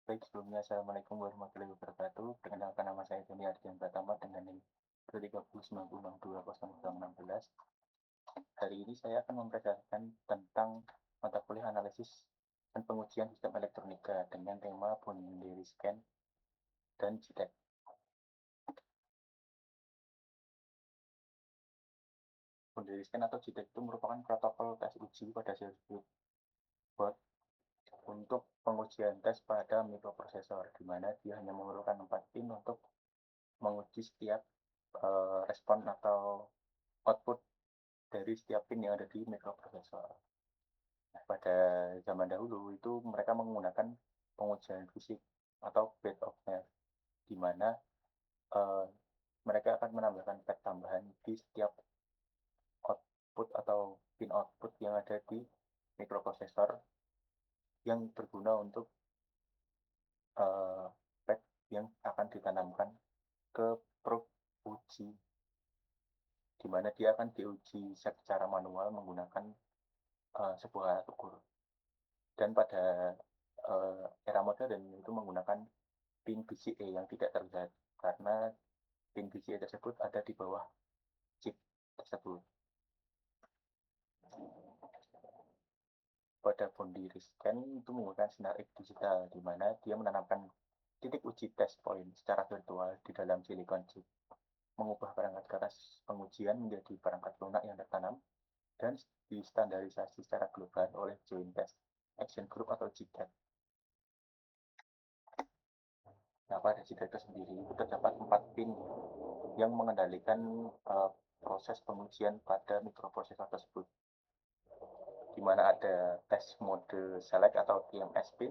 Baik, sebelumnya Assalamualaikum warahmatullahi wabarakatuh. Perkenalkan nama saya Doni Ardian Pratama dengan NIM 230906216. Hari ini saya akan mempresentasikan tentang mata kuliah analisis dan pengujian sistem elektronika dengan tema boundary scan dan JITEK. Boundary scan atau JITEK itu merupakan protokol tes uji pada sirkuit board untuk pengujian tes pada mikroprosesor, di mana dia hanya memerlukan 4 pin untuk menguji setiap respon atau output dari setiap pin yang ada di mikroprosesor. Nah, pada zaman dahulu itu mereka menggunakan pengujian fisik atau bed of math, di mana uh, mereka akan menambahkan pad tambahan di setiap output atau pin output yang ada di mikroprosesor yang berguna untuk pad yang akan ditanamkan ke probe uji, di mana dia akan diuji secara manual menggunakan sebuah alat ukur. Dan pada era modern itu menggunakan pin BCA yang tidak terlihat karena pin BCA tersebut ada di bawah chip tersebut. Pada boundary scan itu menggunakan sinar X digital, di mana dia menanamkan titik uji test point secara virtual di dalam silikon chip, mengubah perangkat keras pengujian menjadi perangkat lunak yang tertanam dan distandarisasi secara global oleh Joint Test Action Group atau JTAG. Nah, pada JTAG itu sendiri terdapat 4 pin yang mengendalikan proses pengujian pada mikroprosesor tersebut, di mana ada test mode select atau TMS pin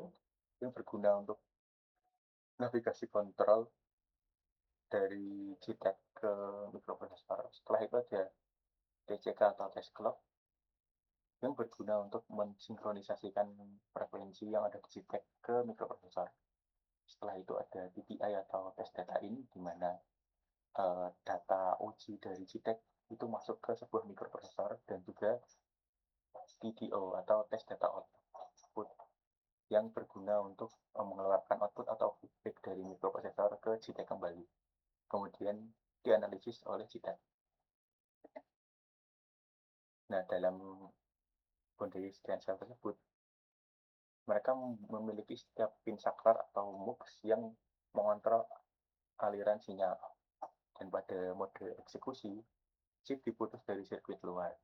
yang berguna untuk navigasi kontrol dari JTAG ke mikroprosesor. Setelah itu ada TCK atau test clock yang berguna untuk mensinkronisasikan frekuensi yang ada di JTAG ke mikroprosesor. Setelah itu ada TTI atau test data in, di mana data uji dari JTAG itu masuk ke sebuah mikroprosesor, dan juga TDO atau test data output yang berguna untuk mengeluarkan output atau feedback dari mikroprosesor ke JTAG kembali, kemudian dianalisis oleh JTAG. Nah, dalam boundary scan cell tersebut, mereka memiliki setiap pin saklar atau MUX yang mengontrol aliran sinyal, dan pada mode eksekusi, chip diputus dari sirkuit luar,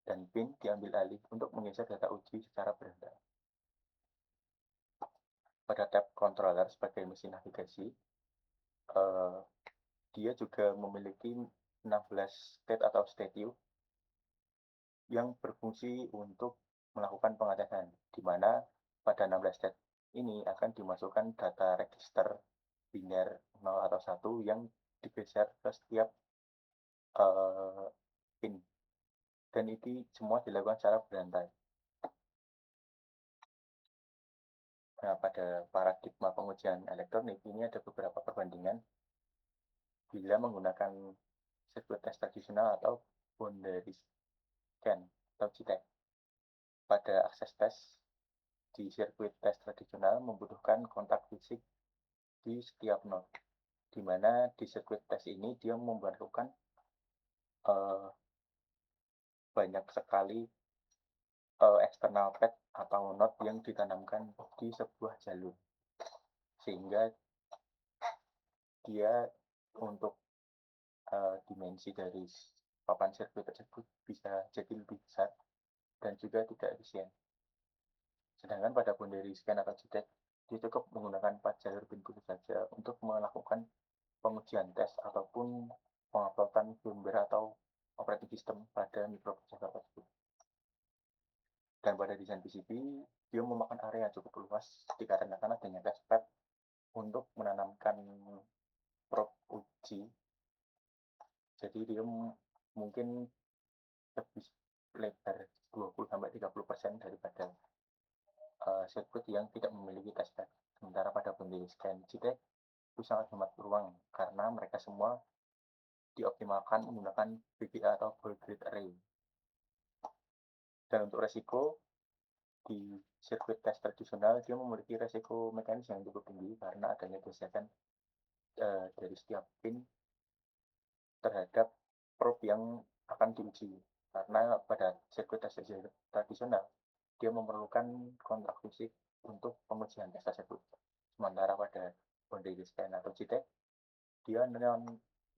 dan pin diambil alih untuk menggeser data uji secara beranda. Pada tab controller sebagai mesin navigasi, dia juga memiliki 16 state atau statue yang berfungsi untuk melakukan pengetesan, di mana pada 16 state ini akan dimasukkan data register biner 0 atau 1 yang digeser ke setiap pin, dan itu semua dilakukan secara berantai. Nah, pada paradigma pengujian elektronik ini ada beberapa perbandingan bila menggunakan sirkuit tes tradisional atau boundary scan atau JTAG. Pada akses tes di sirkuit tes tradisional membutuhkan kontak fisik di setiap node, di mana di sirkuit tes ini dia memerlukan banyak sekali eksternal pad atau node yang ditanamkan di sebuah jalur, sehingga dia untuk dimensi dari papan sirkuit tersebut bisa jadi lebih besar dan juga tidak efisien. Sedangkan pada boundary scan atau JTAG, dia cukup menggunakan 4 jalur pintu saja untuk melakukan pengujian tes ataupun penguploadan firmware atau operating system pada mikroprosesor tersebut. Dan pada desain PCB, dia memakan area cukup luas dikarenakan adanya testpad untuk menanamkan probe uji. Jadi dia mungkin lebih lebar 20-30% daripada sirkuit yang tidak memiliki testpad. Sementara pada boundary scan JTAG itu sangat hemat ruang karena mereka semua dioptimalkan menggunakan BGA atau Ball Grid Array. Dan untuk resiko, di sirkuit tes tradisional dia memiliki resiko mekanis yang cukup tinggi karena adanya gesekan dari setiap pin terhadap probe yang akan diuji. Karena pada sirkuit tes tradisional dia memerlukan kontak fisik untuk pengujian tes tersebut. Sementara pada boundary scan atau JTAG dia non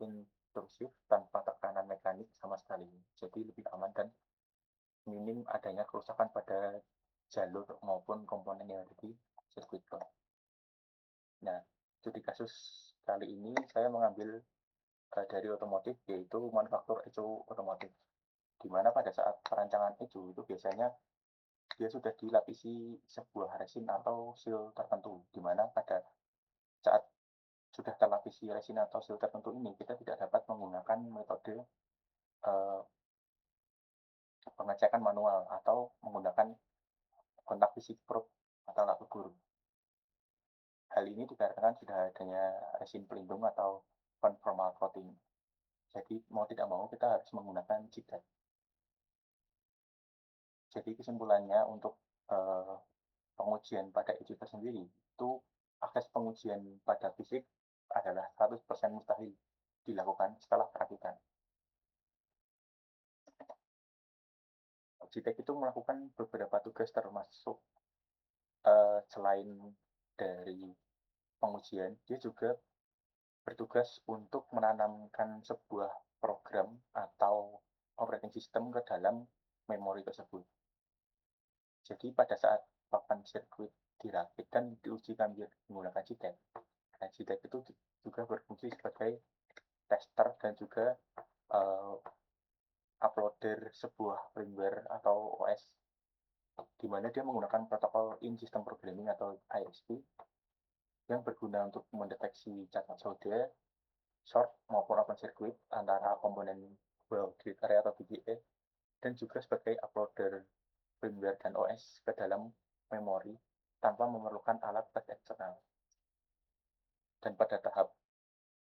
intrusif tanpa tekanan mekanik sama sekali. Jadi lebih aman dan minim adanya kerusakan pada jalur maupun komponen yang ada di sirkuit plat. Nah, studi kasus kali ini saya mengambil dari otomotif, yaitu manufaktur ecu otomotif, di mana pada saat perancangan ecu itu biasanya dia sudah dilapisi sebuah resin atau seal tertentu, di mana pada saat sudah terlapisi resin atau seal tertentu ini kita tidak dapat menggunakan metode uh, pengecekan manual atau menggunakan kontak fisik probe atau alat ukur. Hal ini dikarenakan sudah adanya resin pelindung atau conformal coating. Jadi mau tidak mau kita harus menggunakan JITEC. Jadi kesimpulannya untuk pengujian pada ECU sendiri itu akses pengujian pada fisik adalah 100% mustahil dilakukan setelah perakitan. JITEC itu melakukan beberapa tugas termasuk selain dari pengujian, dia juga bertugas untuk menanamkan sebuah program atau operating system ke dalam memori tersebut. Jadi pada saat papan sirkuit dirakit dan diuji menggunakan JITEC, nah JITEC itu juga berfungsi sebagai tester dan juga uploader sebuah firmware atau OS, di mana dia menggunakan protokol in system programming atau ISP yang berguna untuk mendeteksi cacat solder, short maupun open circuit antara komponen grid array atau VGA, dan juga sebagai uploader firmware dan OS ke dalam memori tanpa memerlukan alat tes eksternal. Dan pada tahap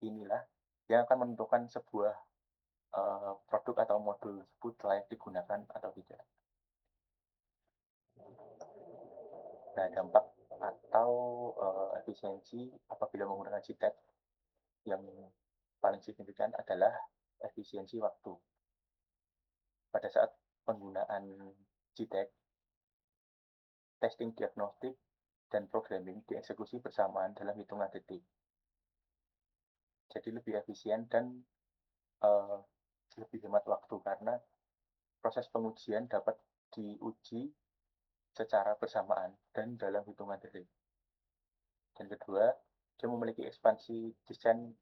inilah yang akan menentukan sebuah produk atau modul tersebut layak digunakan atau tidak. Nah, dampak atau efisiensi apabila menggunakan JITEC yang paling signifikan adalah efisiensi waktu. Pada saat penggunaan JITEC, testing diagnostik dan programming dieksekusi bersamaan dalam hitungan detik. Jadi lebih efisien dan lebih hemat waktu karena proses pengujian dapat diuji secara bersamaan dan dalam hitungan detik. Dan kedua, dia memiliki ekspansi desain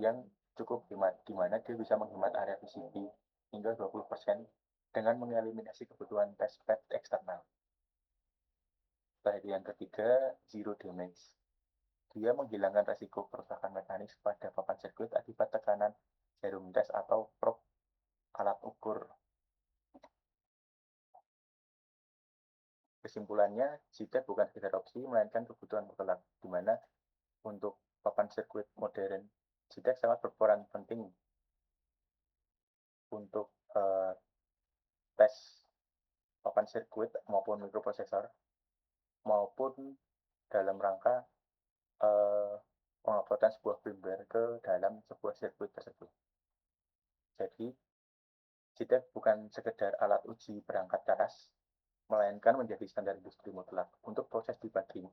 yang cukup hemat, di mana dia bisa menghemat area PCB hingga 20% dengan mengeliminasi kebutuhan testbed eksternal. Yang ketiga, zero damage. Dia menghilangkan resiko kerusakan mekanis pada papan sirkuit akibat tekanan jarum tes atau probe alat ukur. Kesimpulannya, JITEC bukan sekedar opsi, melainkan kebutuhan mutlak, di mana untuk papan sirkuit modern, JITEC sangat berperan penting untuk tes papan sirkuit maupun mikroprosesor, maupun dalam rangka penguploadan sebuah firmware ke dalam sebuah sirkuit tersebut. Jadi, JITEC bukan sekedar alat uji perangkat keras, melainkan menjadi standar industri mutlak untuk proses debugging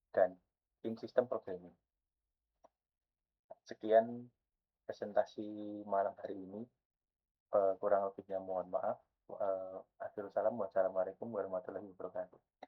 dan in system programming. Sekian presentasi malam hari ini. Kurang lebihnya mohon maaf. Akhirul salam. Wassalamualaikum warahmatullahi wabarakatuh.